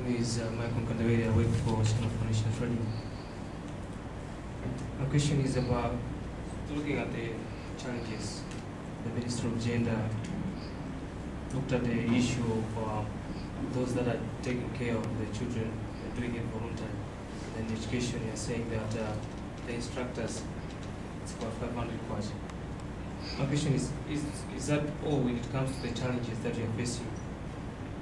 name is Emmanuel Kondowe. I work for School of Nations Radio. My question is about looking at the challenges. The Minister of Gender looked at the issue of those that are taking care of the children, doing it voluntarily. And in education, you're saying that the instructors, it's about 500 quads. My question is that all when it comes to the challenges that you're facing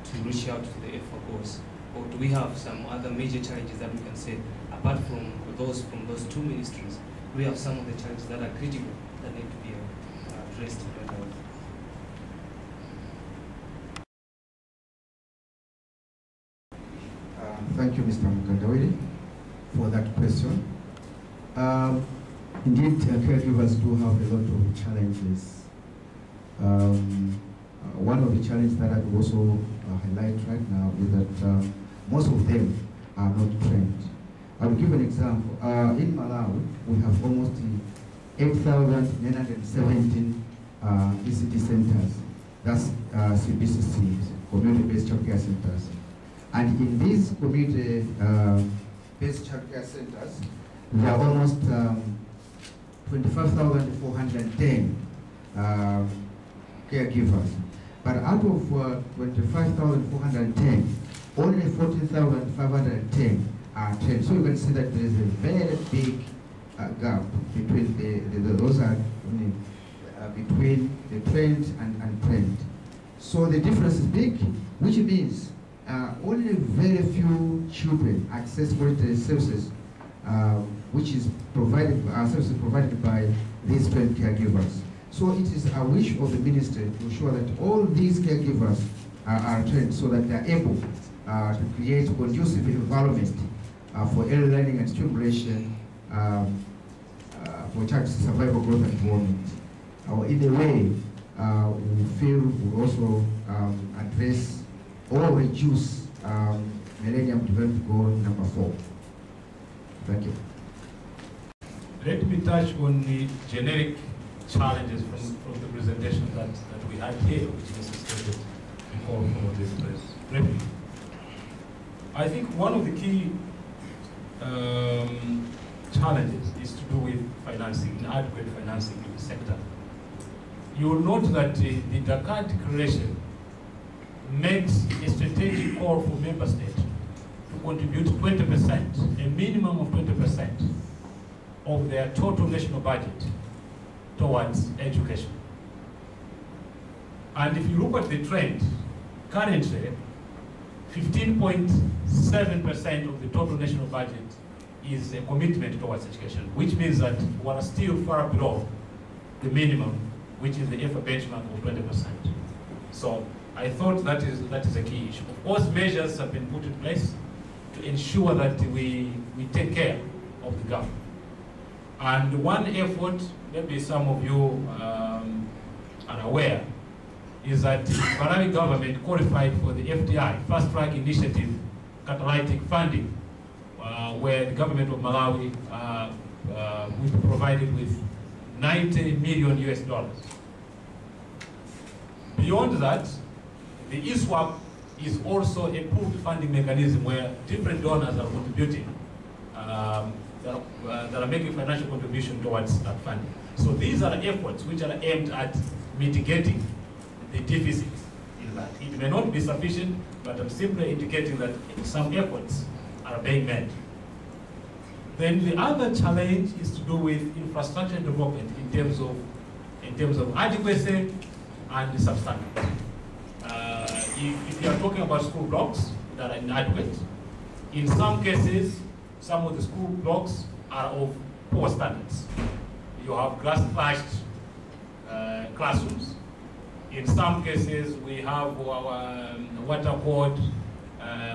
to reach out to the EFA goals? Or do we have some other major challenges that we can say, apart from those two ministries, we have some of the challenges that are critical that need to be addressed right now? Thank you, Mr. Kondowe, for that question. Indeed, caregivers do have a lot of challenges. One of the challenges that I could also highlight right now is that most of them are not trained. I will give an example. In Malawi, we have almost 8,917 ECD centers. That's CBCCs, community-based child care centers. And in these community-based child care centers, there are almost 25,410 caregivers. But out of 25,410, only 14,510 are trained. So you can see that there is a very big gap between between the trained and untrained. So the difference is big, which means only very few children access quality services, which is provided by these trained caregivers. So it is a wish of the ministry to ensure that all these caregivers are trained so that they are able to create conducive environment for early learning and stimulation for child survival, growth, and development. In a way, we feel we also address or reduce Millennium Development Goal number 4. Thank you. Let me touch on the generic challenges from the presentation that we had here, which was stated before for this press briefing. I think one of the key challenges is to do with financing, inadequate financing in the sector. You will note that the Dakar Declaration makes a strategic call for member states to contribute 20%, a minimum of 20% of their total national budget towards education. And if you look at the trend, currently 15.7% of the total national budget is a commitment towards education, which means that we are still far below the minimum, which is the EFA benchmark of 20%. So I thought that is a key issue. Of course, measures have been put in place to ensure that we take care of the gap. And one effort, maybe some of you are aware, is that the Malawi government qualified for the FDI, Fast Track Initiative catalytic funding, where the government of Malawi will be provided with $90 million US. Beyond that, the ESWAP is also a pooled funding mechanism where different donors are contributing, that are making financial contribution towards that funding. So these are efforts which are aimed at mitigating the deficits in that. It may not be sufficient, but I'm simply indicating that some efforts are being made. Then the other challenge is to do with infrastructure development in terms of adequacy and substandard. If you are talking about school blocks that are inadequate, in some cases, some of the school blocks are of poor standards. You have glass-flashed classrooms. In some cases, we have what are called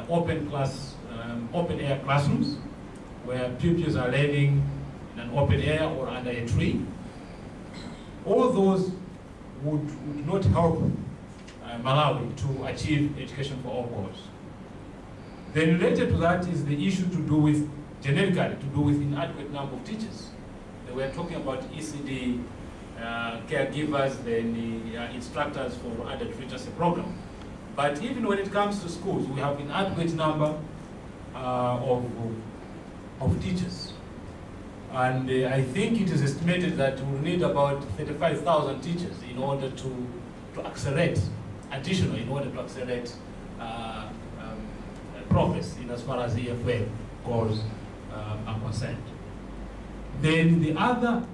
open air classrooms, where pupils are learning in an open air or under a tree. All those would not help Malawi to achieve education for all goals. Then related to that is the issue to do with, generically, to do with inadequate number of teachers. They were talking about ECD caregivers, then the instructors for adult literacy program. But even when it comes to schools, we have an adequate number of teachers. And I think it is estimated that we'll need about 35,000 teachers in order to accelerate, additional, in order to accelerate progress in as far as EFA goals are concerned. Then the other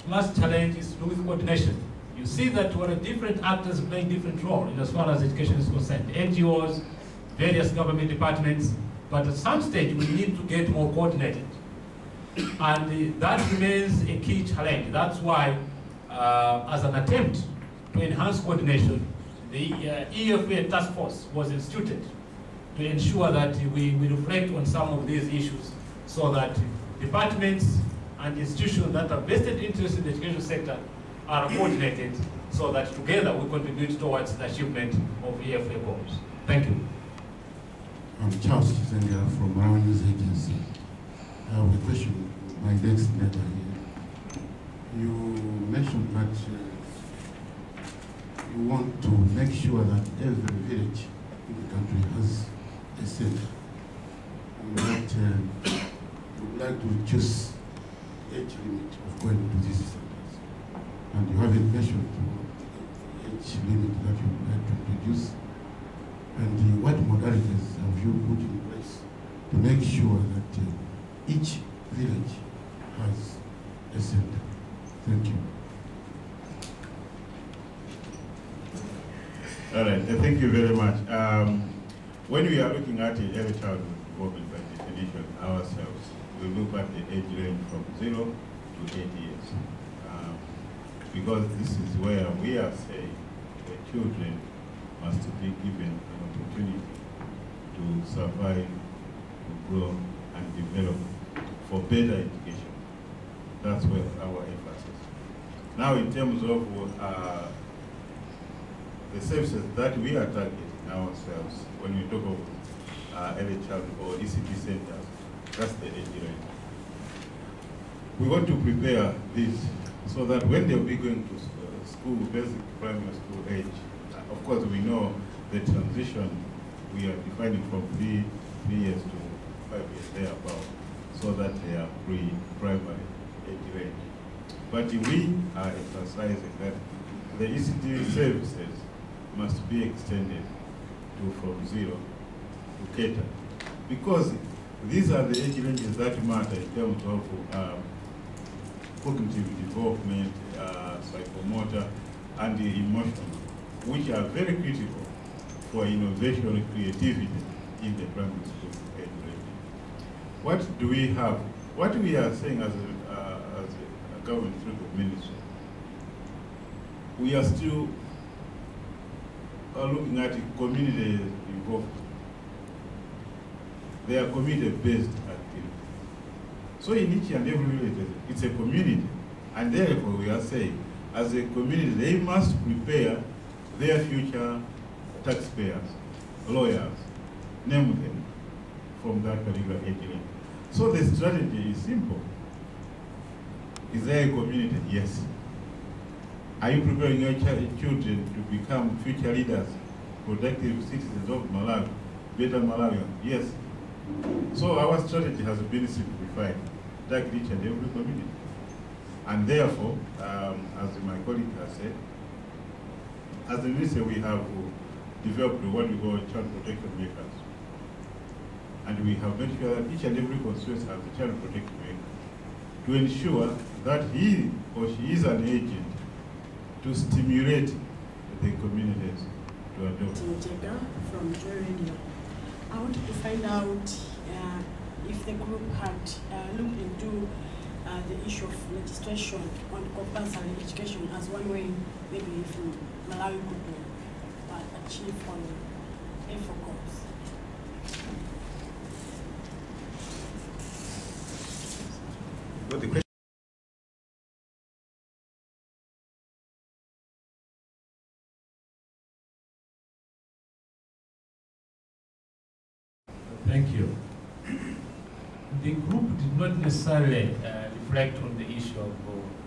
last challenge is to do with coordination. You see that there are different actors playing different roles in as far as education is concerned. NGOs, various government departments, but at some stage we need to get more coordinated. And that remains a key challenge. That's why, as an attempt to enhance coordination, the EFA task force was instituted to ensure that we reflect on some of these issues so that departments and institutions that have vested interest in the education sector are coordinated so that together we contribute towards the achievement of EFA goals. Thank you. I'm Charles Chizenga from Malawi News Agency. I have a question, my next letter here. You mentioned that you want to make sure that every village in the country has a center. And that you would like to choose age limit of going to these centers. And you haven't mentioned the age limit that you would like to introduce. And what modalities have you put in place to make sure that each village has a center? Thank you. All right, thank you very much. When we are looking at the early childhood development by definition ourselves, we look at the age range from 0 to 8 years. Because this is where we are saying the children must be given an opportunity to survive, to grow, and develop for better education. That's where our emphasis. Now, in terms of the services that we are targeting ourselves, when we talk of early childhood or ECD centers, that's the age range. We want to prepare this so that when they'll be going to school, basic primary school age, of course we know the transition we are defining from 3 years to 5 years thereabout, so that they are pre-primary age range. But we are emphasizing that the ECD services must be extended to from 0 to cater, because these are the age ranges that matter in terms of cognitive development, psychomotor, and the emotional, which are very critical for innovation and creativity in the primary school age range. What do we have? What we are saying as a government through the ministry, we are still looking at community involvement. They are community-based activities. So in each and every village, it's a community. And therefore, we are saying, as a community, they must prepare their future taxpayers, lawyers, name them from that particular age range. So the strategy is simple. Is there a community? Yes. Are you preparing your children to become future leaders, productive citizens of Malawi, better Malawians? Yes. So our strategy has been simplified, like each and every community. And therefore, as my colleague has said, as the ministry, we have developed what we call child protection makers. And we have made sure that each and every constituency has a child protection maker to ensure that he or she is an agent to stimulate the communities to adopt. From Joy Radio. I wanted to find out if the group had looked into the issue of legislation on compulsory education as one way maybe if Malawi could achieve on EFA goals. But the question Thank you. The group did not necessarily reflect on the issue of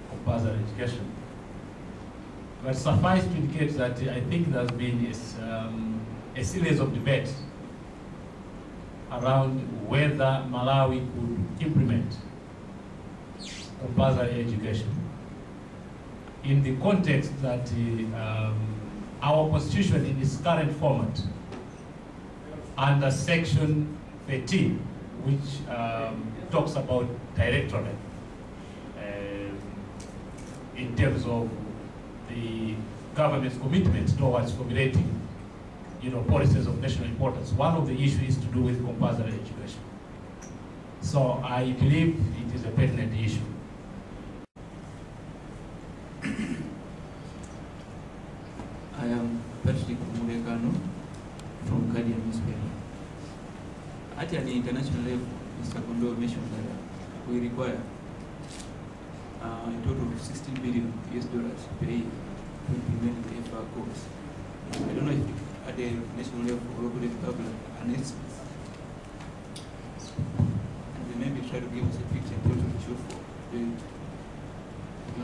compulsory education. But suffice to indicate that I think there has been a series of debates around whether Malawi could implement compulsory education in the context that our constitution in its current format, under section 13, which talks about directorate in terms of the government's commitment towards formulating, policies of national importance. One of the issues is to do with compulsory education. So I believe it is a pertinent issue. I am Patrick Mulekano from Guardian newspaper. At the international level, Mr. Kondowe mentioned that we require a total of $16 billion per year to implement the EFA course. I don't know if at the national level or local level an estimate. And they maybe try to give us a picture in terms of the shortfall in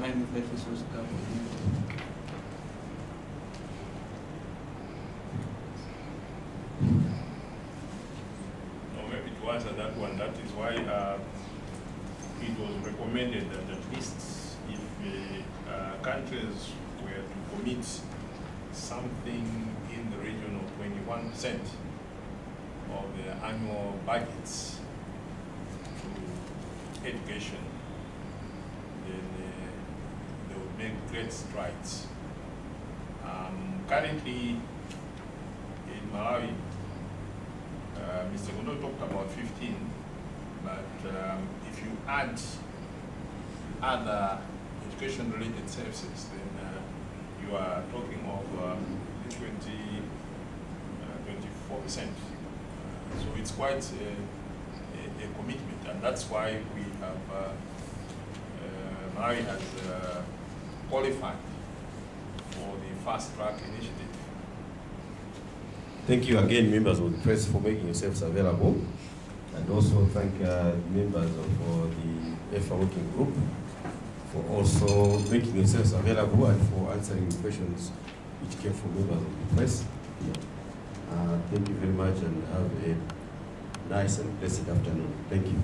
line with that resource gap. Maybe to answer that one, that is why it was recommended that at least if countries were to commit something in the region of 21% of their annual budgets to education, then they would make great strides. Currently in Malawi, Mr. Kondowe talked about 15, but if you add other education-related services, then you are talking of 24%. So it's quite a commitment, and that's why we have Malawi has qualified for the fast-track initiative. Thank you again, members of the press, for making yourselves available, and also thank members of the EFA Working Group for also making yourselves available and for answering the questions which came from members of the press. Thank you very much and have a nice and blessed afternoon. Thank you.